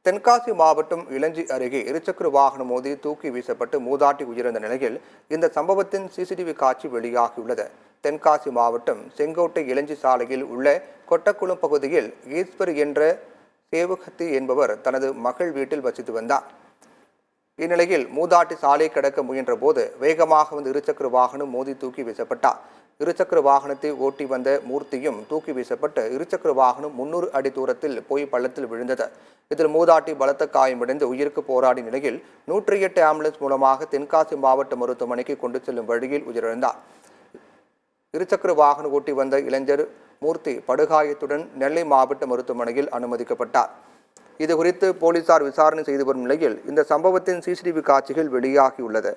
தென்காசி மாவட்டம் இளஞ்சி அருகே இருசக்கர வாகனம் மோதி தூக்கி வீசப்பட்டு மூதாட்டி உயிரிழந்த நிலையில் இந்த சம்பவத்தின் சிசிடிவி காட்சி வெளியாகியுள்ளது. தென்காசி மாவட்டம் செங்கோட்டை இளஞ்சி சாலையில் உள்ள கொட்டக்குளம் பகுதியில் ஈஸ்வர் என்ற சேவகத்தி என்பவர் தனது மகள் வீட்டில் வசித்து வந்தார். இந்நிலையில் மூதாட்டி சாலை கடக்க முயன்ற போது வேகமாக வந்து இருசக்கர வாகனம் மோதி தூக்கி வீசப்பட்டார். இருசக்கர வாகனத்தை ஓட்டி வந்த மூர்த்தியும் தூக்கி வீசப்பட்டு இருசக்கர வாகனம் 300 அடி தூரத்தில் போய் பள்ளத்தில் விழுந்தது. இதில் மூதாட்டி பலத்த காயமடைந்து உயிருக்கு போராடிய நிலையில் 108 ஆம்புலன்ஸ் மூலமாக தென்காசி மாவட்ட மருத்துவமனைக்கு கொண்டு செல்லும் வழியில் உயிரிழந்தார். இருசக்கர வாகனம் ஓட்டி வந்த இளைஞர் மூர்த்தி படுகாயத்துடன் நெல்லை மாவட்ட மருத்துவமனையில் அனுமதிக்கப்பட்டார். இது குறித்து போலீசார் விசாரணை செய்து வரும் நிலையில் இந்த சம்பவத்தின் சிசிடிவி காட்சிகள் வெளியாகியுள்ளது.